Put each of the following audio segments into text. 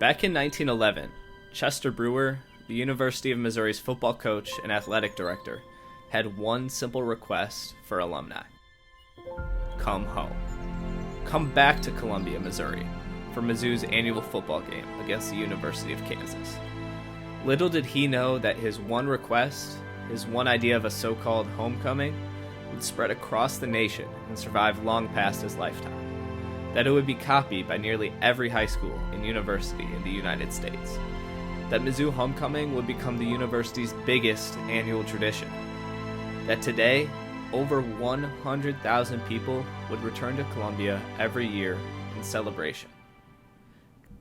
Back in 1911, Chester Brewer, the University of Missouri's football coach and athletic director, had one simple request for alumni. Come home. Come back to Columbia, Missouri, for Mizzou's annual football game against the University of Kansas. Little did he know that his one request, his one idea of a so-called homecoming, would spread across the nation and survive long past his lifetime. That it would be copied by nearly every high school and university in the United States. That Mizzou homecoming would become the university's biggest annual tradition. That today, over 100,000 people would return to Columbia every year in celebration.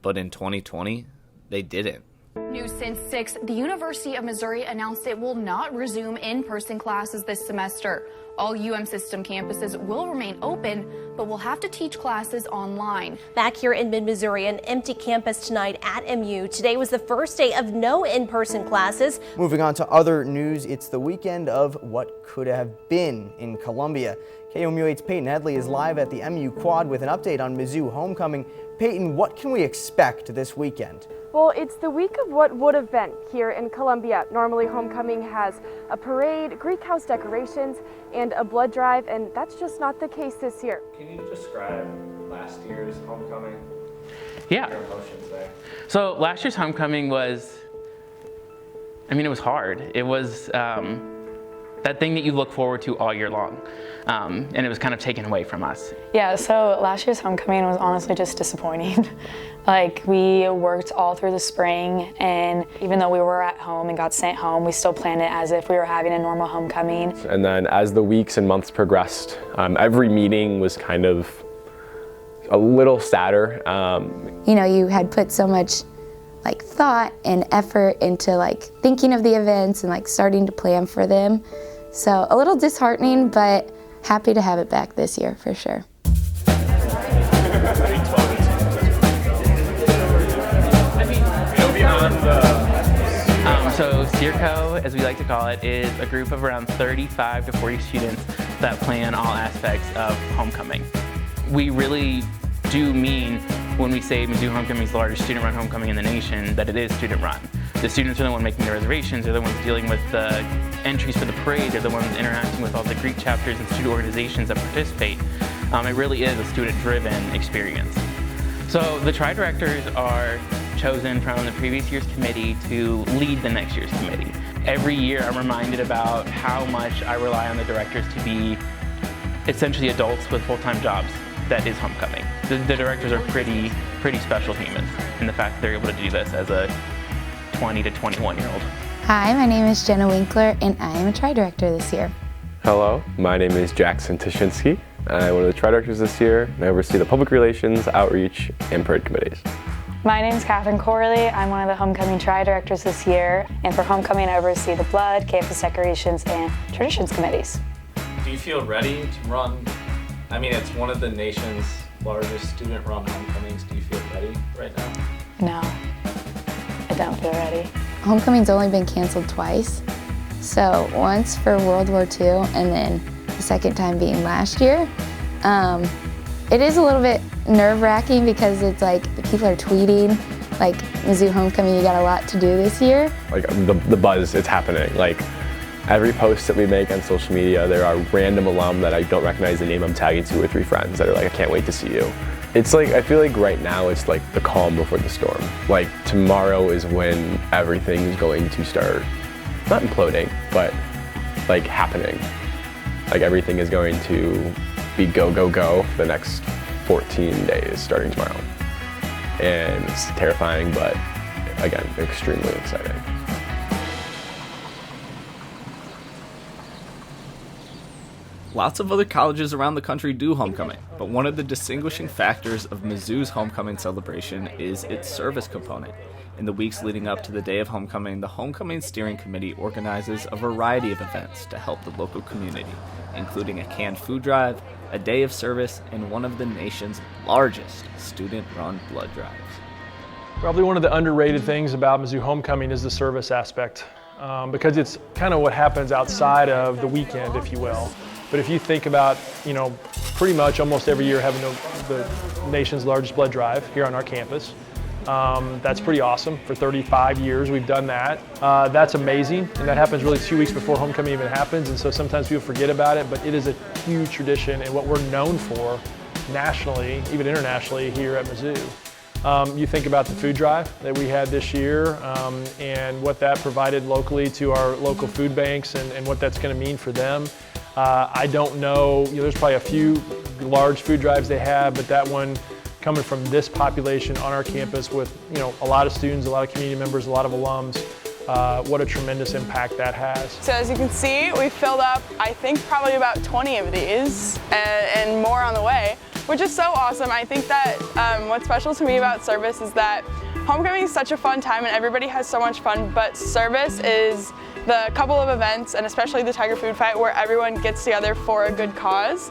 But in 2020, they didn't. New since 6, the University of Missouri announced it will not resume in-person classes this semester. All UM system campuses will remain open, but will have to teach classes online. Back here in mid-Missouri, an empty campus tonight at MU. Today was the first day of no in-person classes. Moving on to other news, it's the weekend of what could have been in Columbia. KOMU 8's Peyton Headley is live at the MU Quad with an update on Mizzou homecoming. Peyton, what can we expect this weekend? Well, it's the week of what would have been here in Columbia. Normally, homecoming has a parade, Greek house decorations, and a blood drive, and that's just not the case this year. Can you describe last year's homecoming? Yeah. Your emotions there. So last year's homecoming was, it was hard. It was that thing that you look forward to all year long. And it was kind of taken away from us. Yeah, so last year's homecoming was honestly just disappointing. We worked all through the spring, and even though we were at home and got sent home, we still planned it as if we were having a normal homecoming. And then as the weeks and months progressed, every meeting was kind of a little sadder. You had put so much thought and effort into thinking of the events and starting to plan for them. So a little disheartening, but happy to have it back this year for sure. So SEERCO, as we like to call it, is a group of around 35 to 40 students that plan all aspects of homecoming. We really do mean when we say Mizzou Homecoming is the largest student-run homecoming in the nation, that it is student-run. The students are the ones making the reservations, they're the ones dealing with the entries for the parade, they're the ones interacting with all the Greek chapters and student organizations that participate. It really is a student-driven experience. So the tri-directors are chosen from the previous year's committee to lead the next year's committee. Every year I'm reminded about how much I rely on the directors to be essentially adults with full-time jobs. That is homecoming. The directors are pretty special humans in the fact that they're able to do this as a 20 to 21-year-old. Hi, my name is Jenna Winkler, and I am a tri-director this year. Hello, my name is Ptasienski. I'm one of the tri-directors this year, and I oversee the public relations, outreach, and parade committees. My name is Corley. I'm one of the homecoming tri-directors this year, and for homecoming I oversee the blood, campus decorations, and traditions committees. Do you feel ready to run? It's one of the nation's largest student-run homecomings. Do you feel ready right now? No, I don't feel ready. Homecoming's only been canceled twice. So once for World War II, and then the second time being last year. It is a little bit nerve-wracking because it's people are tweeting, Mizzou Homecoming, you got a lot to do this year. The buzz, it's happening. Every post that we make on social media, there are random alum that I don't recognize the name. I'm tagging 2 or 3 friends that are I can't wait to see you. It's I feel right now it's the calm before the storm. Tomorrow is when everything is going to start, not imploding, but happening. Everything is going to be go, go, go for the next 14 days starting tomorrow. And it's terrifying, but again, extremely exciting. Lots of other colleges around the country do homecoming, but one of the distinguishing factors of Mizzou's homecoming celebration is its service component. In the weeks leading up to the day of homecoming, the Homecoming Steering Committee organizes a variety of events to help the local community, including a canned food drive, a day of service, and one of the nation's largest student-run blood drives. Probably one of the underrated things about Mizzou homecoming is the service aspect, because it's kind of what happens outside of the weekend, if you will. But if you think about, pretty much almost every year having the nation's largest blood drive here on our campus, That's pretty awesome. For 35 years we've done that. That's amazing, and that happens really 2 weeks before homecoming even happens, and so sometimes people forget about it, but it is a huge tradition and what we're known for nationally, even internationally here at Mizzou. You think about the food drive that we had this year and what that provided locally to our local food banks and what that's going to mean for them. I don't know, there's probably a few large food drives they have, but that one coming from this population on our campus with a lot of students, a lot of community members, a lot of alums, what a tremendous impact that has. So as you can see, we filled up, I think, probably about 20 of these and more on the way, which is so awesome. I think that what's special to me about service is that homecoming is such a fun time and everybody has so much fun, but service is the couple of events, and especially the Tiger Food Fight, where everyone gets together for a good cause.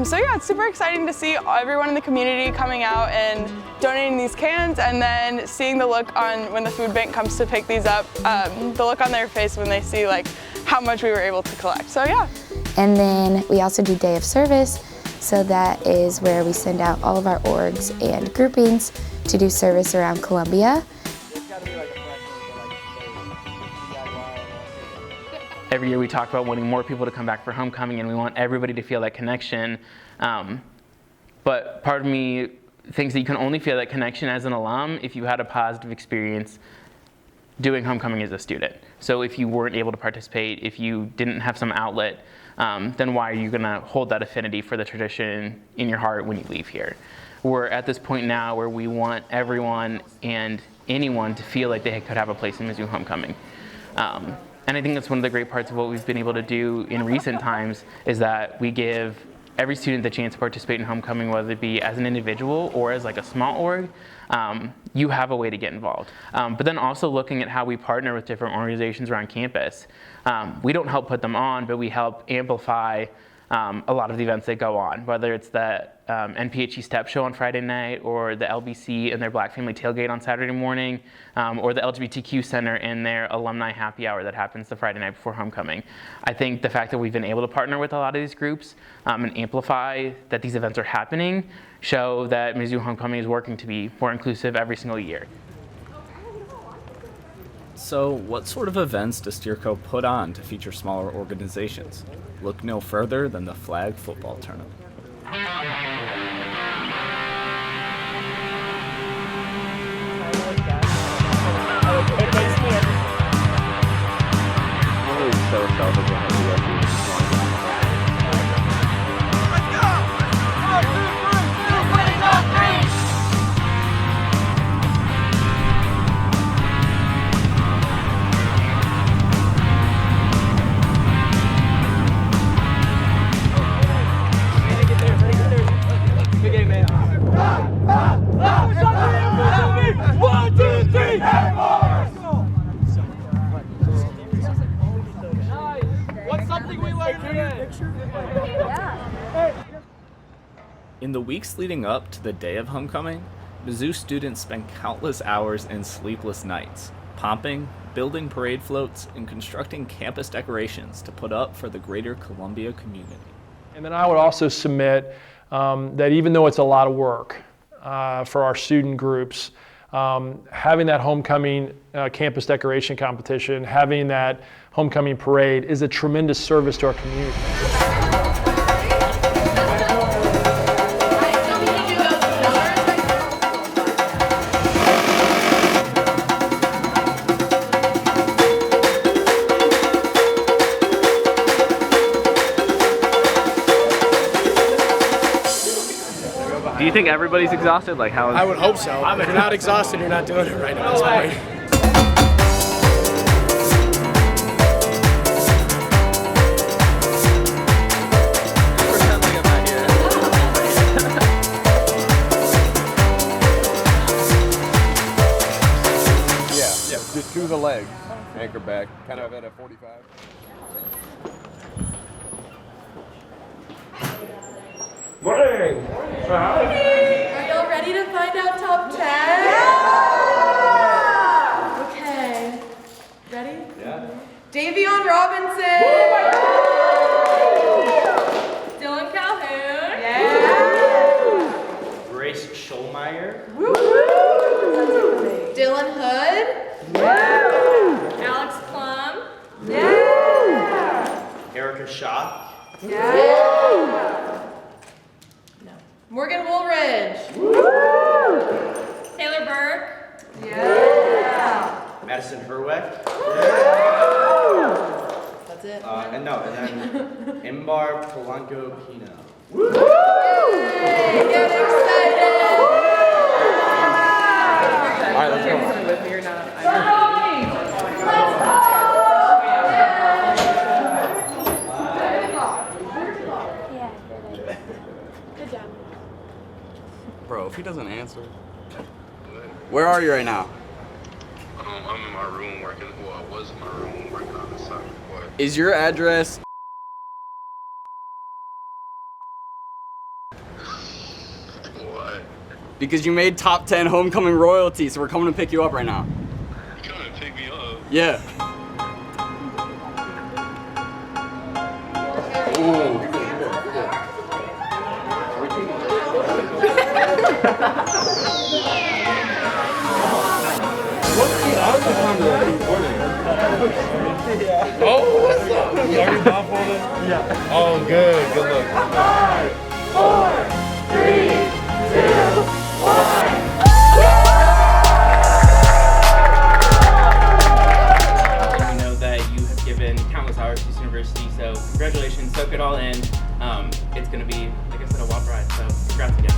So yeah, it's super exciting to see everyone in the community coming out and donating these cans, and then seeing the look on when the food bank comes to pick these up, the look on their face when they see like how much we were able to collect. So yeah. And then we also do Day of Service, so that is where we send out all of our orgs and groupings to do service around Columbia. Every year we talk about wanting more people to come back for homecoming, and we want everybody to feel that connection. But part of me thinks that you can only feel that connection as an alum if you had a positive experience doing homecoming as a student. So if you weren't able to participate, if you didn't have some outlet, then why are you gonna hold that affinity for the tradition in your heart when you leave here? We're at this point now where we want everyone and anyone to feel like they could have a place in Mizzou homecoming. And I think that's one of the great parts of what we've been able to do in recent times is that we give every student the chance to participate in homecoming, whether it be as an individual or as like a small org. You have a way to get involved. But then also looking at how we partner with different organizations around campus. We don't help put them on, but we help amplify a lot of the events that go on, whether it's the NPHE Step Show on Friday night, or the LBC and their Black Family Tailgate on Saturday morning, or the LGBTQ Center and their Alumni Happy Hour that happens the Friday night before homecoming. I think the fact that we've been able to partner with a lot of these groups and amplify that these events are happening show that Mizzou homecoming is working to be more inclusive every single year. So what sort of events does Steerco put on to feature smaller organizations? Look no further than the flag football tournament. In the weeks leading up to the day of homecoming, Mizzou students spent countless hours and sleepless nights, pomping, building parade floats, and constructing campus decorations to put up for the greater Columbia community. And then I would also submit that even though it's a lot of work for our student groups, having that homecoming campus decoration competition, having that homecoming parade is a tremendous service to our community. Do you think everybody's exhausted? Like how? I would hope so. If you're not exhausted, you're not doing it right at this point. Yeah, just do the leg, anchor back, kind of at a 45. Morning! Are y'all ready to find out top 10? Yeah! Okay. Ready? Yeah. Davion Robinson! Dylan Calhoun! Yeah! Grace Schulmeyer. Woo! Shaw. Yeah. Morgan Woolridge. Taylor Burke. Yeah. Madison Herweck. That's it. And then Imbar Polanco Pino. Yay, get excited! All right, let's go. With me or not? Good job. Bro, if he doesn't answer. Where are you right now? I'm in my room working. Well, I was in my room working on the side. What? Is your address? What? Because you made top 10 homecoming royalty, so we're coming to pick you up right now. You coming to pick me up? Yeah. Oh, what's up? You already blindfolded? Yeah. Oh, good. Good luck. 5, 4, 3, 2, 1. We know that you have given countless hours to this university, so congratulations, soak it all in. It's going to be, like I said, a wild ride, so congrats again.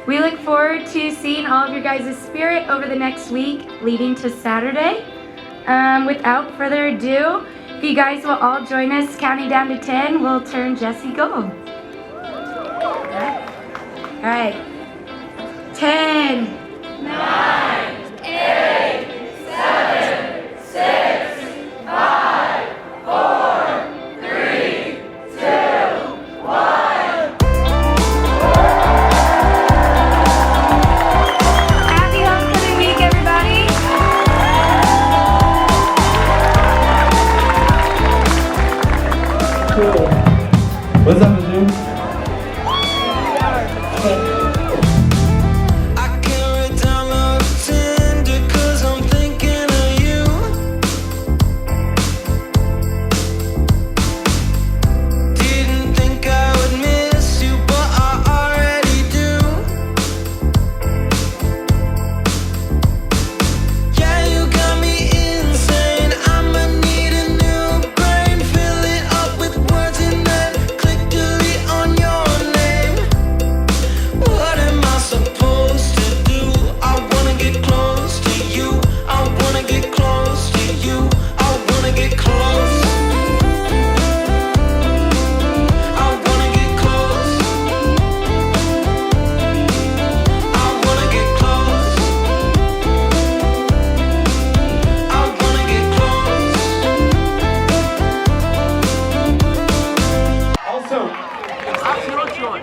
We look forward to seeing all of your guys' spirit over the next week leading to Saturday. Without further ado, if you guys will all join us counting down to 10, we'll turn Jessie gold. All right. 10, 9, 8, 7, 6, 5, 4, 3, 2, 1. What's up, Mizzou?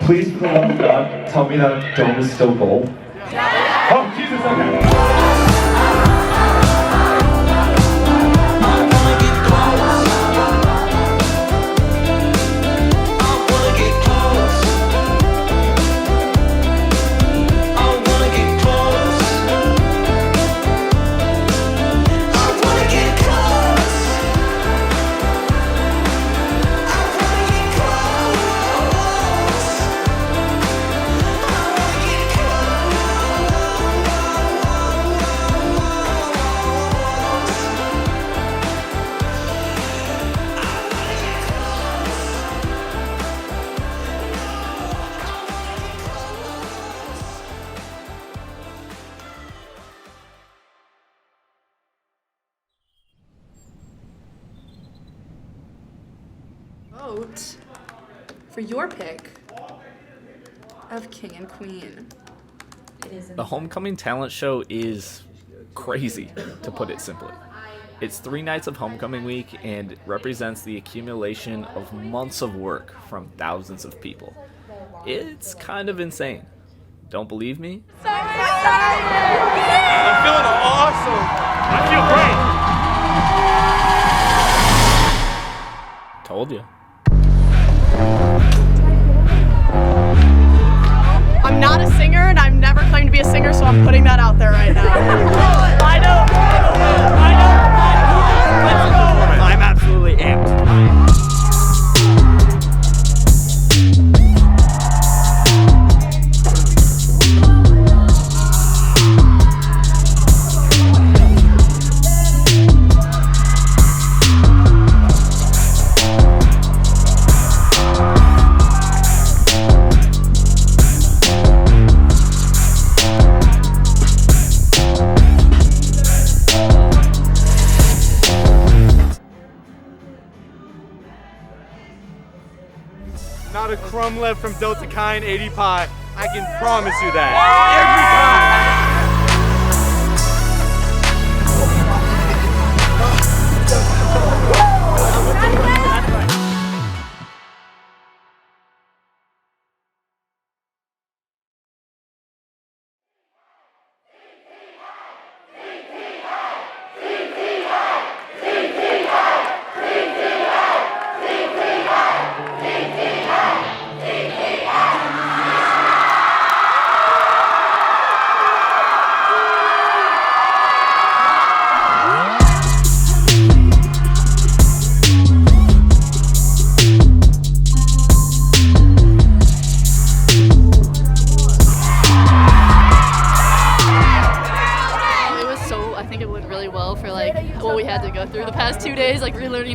Please, for the love of God, tell me that dome is still gold. Oh, Jesus, okay. Vote for your pick. of King and Queen. The homecoming talent show is crazy, to put it simply. It's 3 nights of homecoming week and represents the accumulation of months of work from thousands of people. It's kind of insane. Don't believe me? So excited! I'm feeling awesome. I feel great. Told you. I'm not a singer, and I've never claimed to be a singer, so I'm putting that out there right now. I know. Let's go. I'm absolutely amped. Not a crumb left from Delta Chi and 80 Pi. I can promise you that. Every time.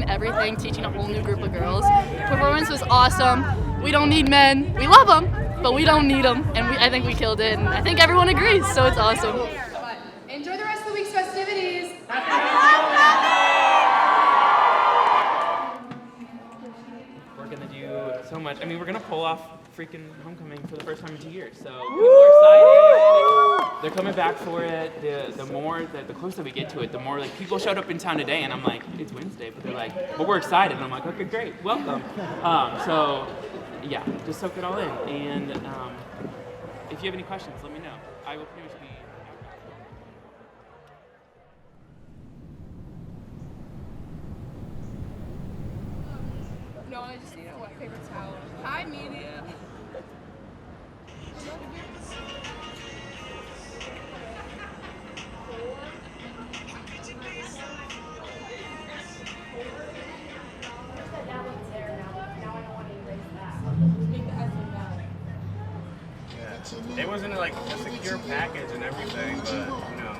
Everything, teaching a whole new group of girls. Performance was awesome. We don't need men. We love them, but we don't need them. And I think we killed it, and I think everyone agrees, so it's awesome. Enjoy the rest of the week's festivities. We're gonna do so much. I mean, we're gonna pull off freaking homecoming for the first time in 2 years. So people are excited. They're coming back for it. The closer we get to it, the more like people showed up in town today, and I'm like, it's Wednesday, but they're like, but we're excited. And I'm like, okay, great, welcome. So yeah, just soak it all in. And if you have any questions, let me know. I will pretty much be. No, I just need a wet paper towel. Hi, media. It wasn't like a secure package and everything, but you know.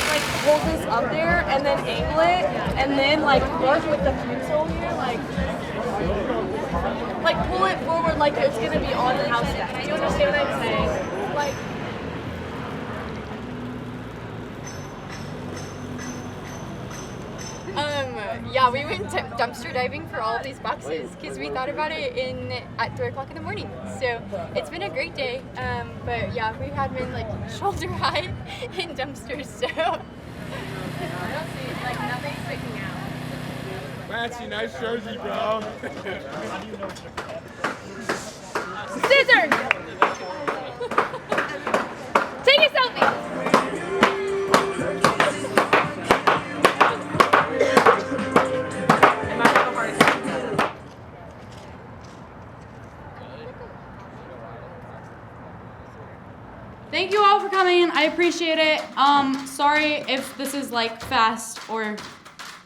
Like hold this up there and then angle it and then like work with the pencil here, like pull it forward like it's gonna be on the house deck. Do you understand what I'm saying? Like. Yeah, we went dumpster diving for all of these boxes because we thought about it at 3 o'clock in the morning. So it's been a great day. But yeah, we had been like shoulder high in dumpsters. So I don't see like nothing's sticking out. Maxie, nice jersey, bro. Scissors. Take a selfie. Thank you all for coming. I appreciate it. Sorry if this is like fast or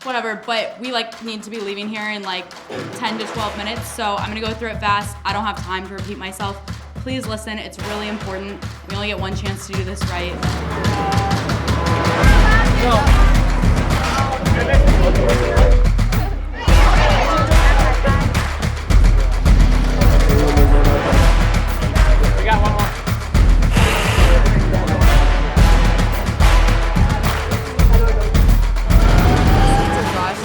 whatever, but we like need to be leaving here in like 10 to 12 minutes. So I'm gonna go through it fast. I don't have time to repeat myself. Please listen, it's really important. We only get one chance to do this right. Go. We got one more.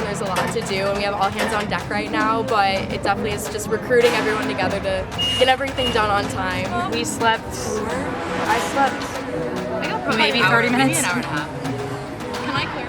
There's a lot to do, and we have all hands on deck right now, but it definitely is just recruiting everyone together to get everything done on time. We slept. I slept Maybe 30 minutes. Maybe an hour and a half. Can I clear?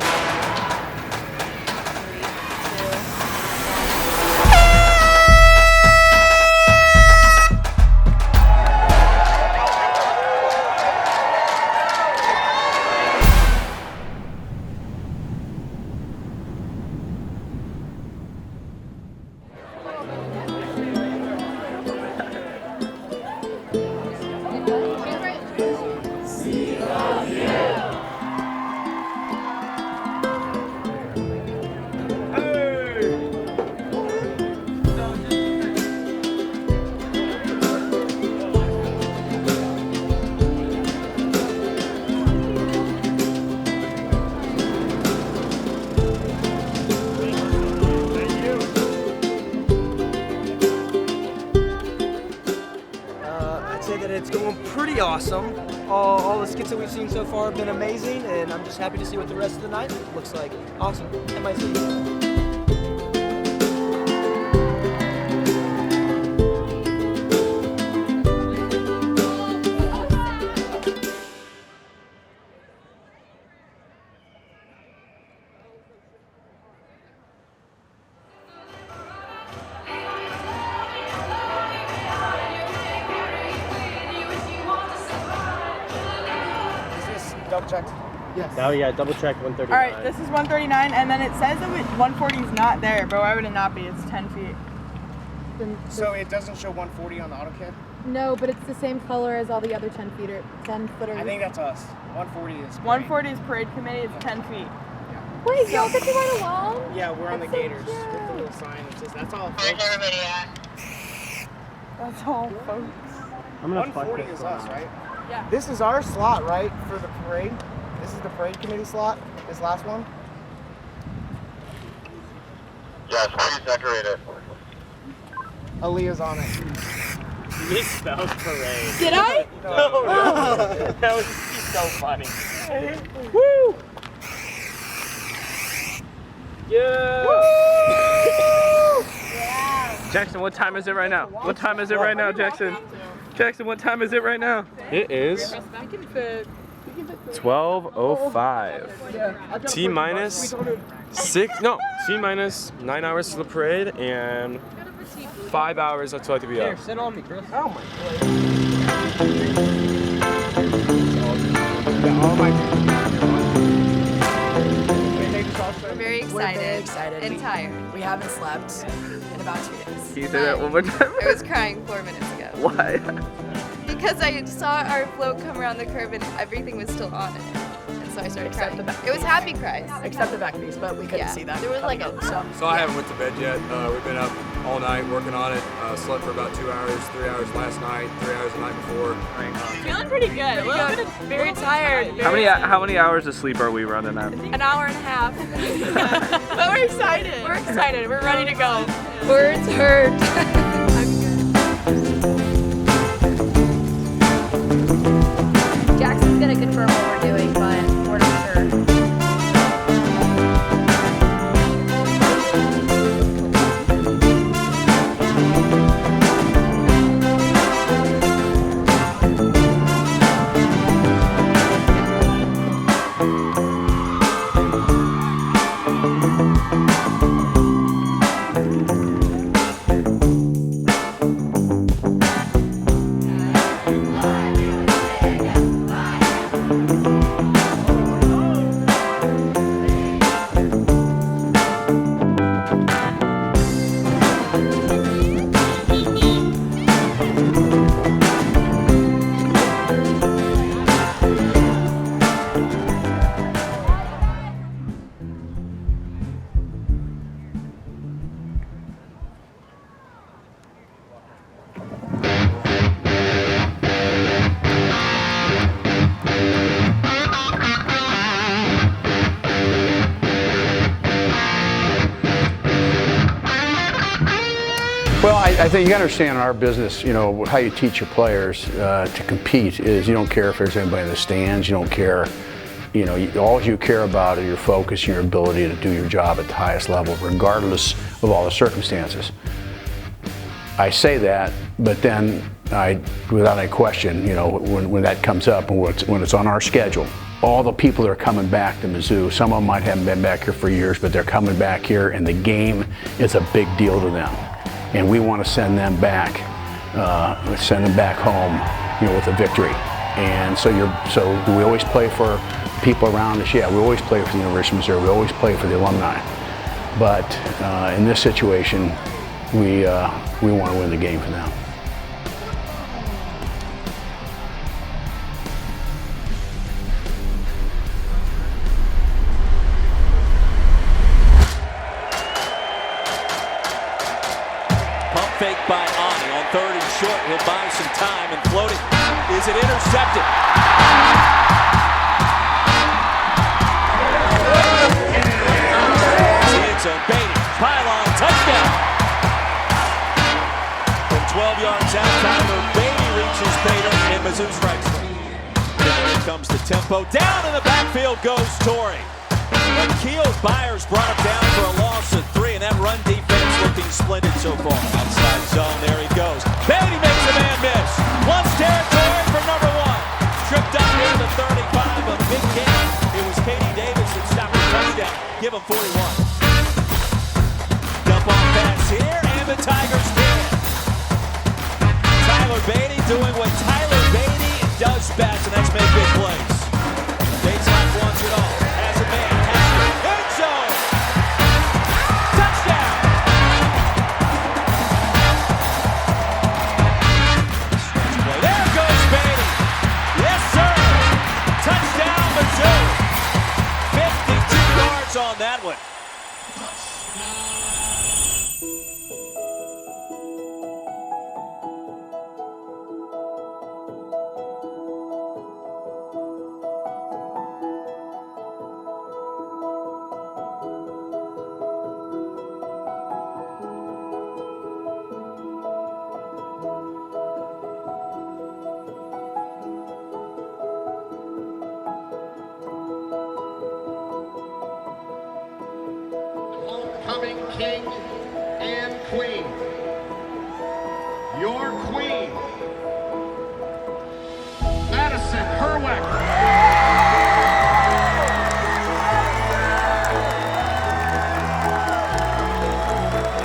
Awesome. All the skits that we've seen so far have been amazing, and I'm just happy to see what the rest of the night looks like. Awesome. MIT. Double checked. Yes. Oh yeah, double check 139. All right, this is 139, and then it says that 140 is not there, but why would it not be? It's 10 feet. So it doesn't show 140 on the AutoCAD? No, but it's the same color as all the other 10-footers. I think that's us. 140 is parade. 140 is parade committee, it's 10 feet. Wait, y'all get to ride along? Yeah, we're on the That's so Gators cute. with the little sign that says that's all. Where's everybody at? That's all, folks. 140 is us, right? Yeah. This is our slot, right, for the parade? This is the parade committee slot, this last one? Yes, please decorate it. Aliah's on it. You misspelled parade. Did I? No. That was so funny. Woo! Yeah! Woo! Jackson, what time is it right now? What time is it right now, Jackson? Jackson, what time is it right now? It is 12:05. T minus 9 hours to the parade and 5 hours until I have to be Here, up. sit on me, Chris. Oh my We're very excited and tired. We haven't slept in about 2 days. Can you say that one more time? I was crying 4 minutes ago. Why? Because I saw our float come around the curve and everything was still on it. And so I started crying. It was happy cries. Except the back piece, but we couldn't see that. There was like a... So I haven't went to bed yet. We've been up all night working on it. Slept for about 2 hours, 3 hours last night, 3 hours the night before. Feeling pretty good. A little bit very tired. How many hours of sleep are we running at? An hour and a half. But we're excited. We're excited. We're ready to go. Words hurt. Jackson's gonna confirm what we're doing, but we're not sure. Well, I think you gotta understand in our business, you know, how you teach your players to compete is you don't care if there's anybody in the stands, you don't care You know, all you care about is your focus, your ability to do your job at the highest level, regardless of all the circumstances. I say that, but then without any question, you know, when that comes up and when it's on our schedule, all the people that are coming back to Mizzou, some of them might haven't been back here for years, but they're coming back here, and the game is a big deal to them. And we want to send them back home, you know, with a victory. And so do we always play for people around us? Yeah, we always play for the University of Missouri. We always play for the alumni. But in this situation, we want to win the game for them. Fake by Ani on 3rd and short. He'll buy some time and floating. Is it intercepted? End zone, Beatty, pylon, touchdown. From 12 yards out, Tyler Beatty reaches Bader in Mizzou strikes. Here comes the tempo. Down in the backfield goes Torrey. Akil Byers brought him down for a loss of 3, and that run defense looking splendid so far. Outside zone, there he goes. Beatty makes a man miss. Wants territory for number 1. Tripped up near the 35, a big game. It was Katie Davis that stopped the touchdown. Give him 41. Dump off pass here, and the Tigers win. Tyler Beatty doing what Tyler Beatty does best, and that's make big plays. Baseline wants it all. Has a man. On that one. King and queen. Your queen, Madison Herwick.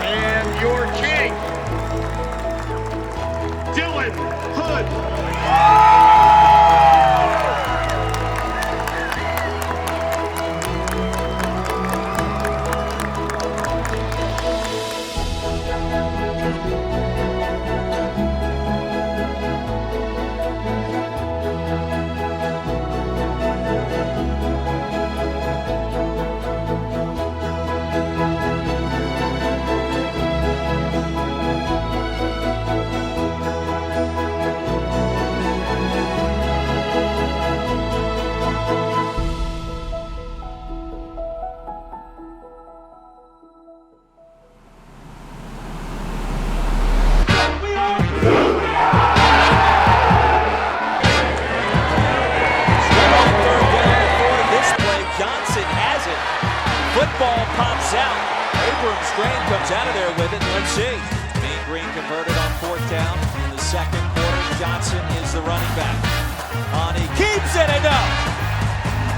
And your king, Dylan Hood. Comes out of there with it. Let's see. Mean Green converted on 4th down in the 2nd quarter. Johnson is the running back. Ani keeps it and no.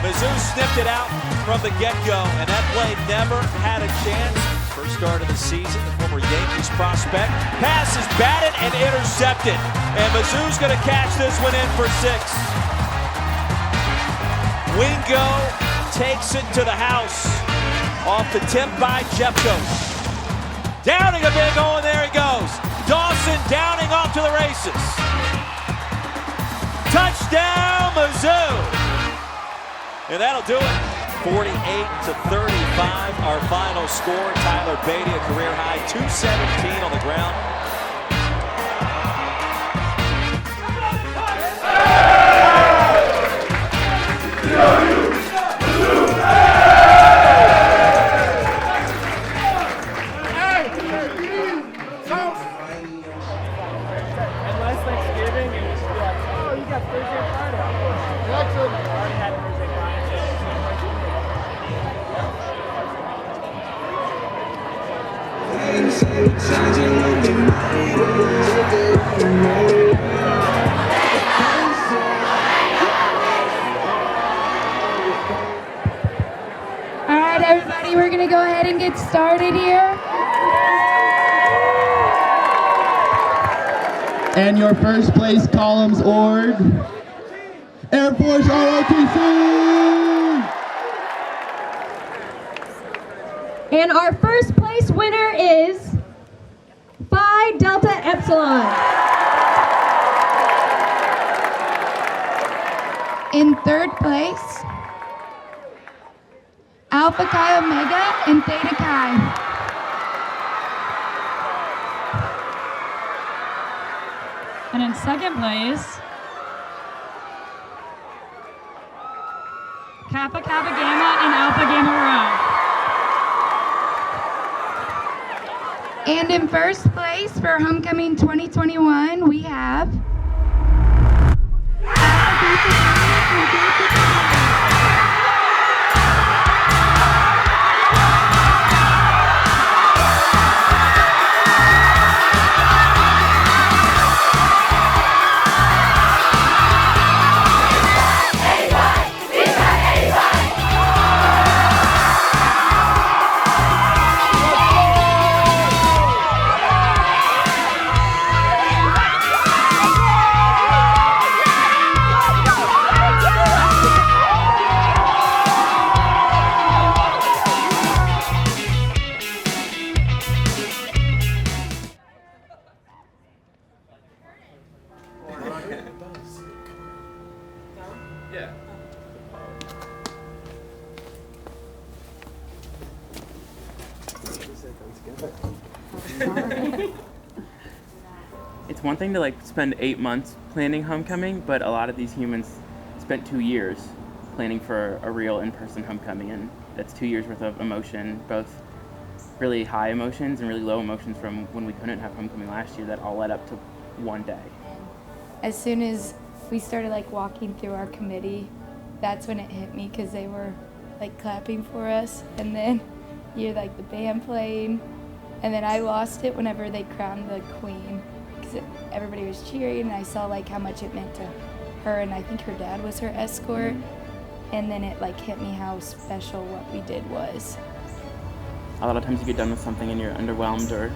Mizzou snipped it out from the get-go, and that play never had a chance. First start of the season, the former Yankees prospect. Pass is batted and intercepted. And Mizzou's going to catch this one in for 6. Wingo takes it to the house. Off the tip by Jeffco. Downing a big hole, and there he goes. Dawson Downing off to the races. Touchdown, Mizzou. And that'll do it. 48-35, our final score. Tyler Beatty, a career high, 217 on the ground. right, everybody, we're going to go ahead and get started here. And your first place columns org, Air Force ROTC! And our first place winner is Phi Delta Epsilon. In third place, Alpha Chi Omega and Theta Chi. And in second place, Kappa Kappa Gamma and Alpha Gamma Rho. And in first place for Homecoming 2021, we have It's one thing to like spend 8 months planning homecoming, but a lot of these humans spent 2 years planning for a real in-person homecoming, and that's 2 years worth of emotion, both really high emotions and really low emotions from when we couldn't have homecoming last year that all led up to one day. as soon as we started like walking through our committee, that's when it hit me because they were like clapping for us, and then you're like the band playing, and then I lost it whenever they crowned the queen because everybody was cheering, and I saw like how much it meant to her, and I think her dad was her escort, and then it like hit me how special what we did was. A lot of times you get done with something and you're underwhelmed or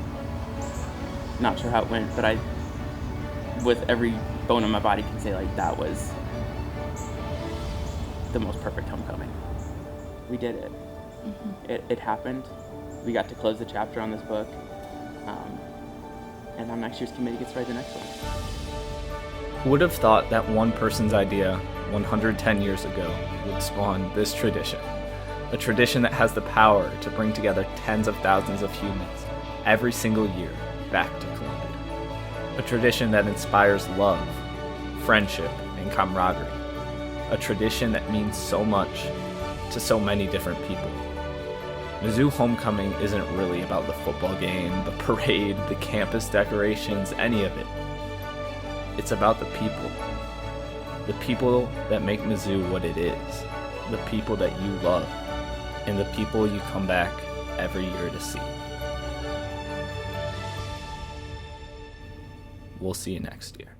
not sure how it went, but I, with every bone in my body, can say like that was the most perfect homecoming. We did it. It happened. We got to close the chapter on this book, and on next year's committee gets to write the next one. Would have thought that one person's idea 110 years ago would spawn this tradition. A tradition that has the power to bring together tens of thousands of humans every single year back to Columbia. A tradition that inspires love, friendship, and camaraderie. A tradition that means so much to so many different people. Mizzou homecoming isn't really about the football game, the parade, the campus decorations, any of it. It's about the people. The people that make Mizzou what it is. The people that you love. And the people you come back every year to see. We'll see you next year.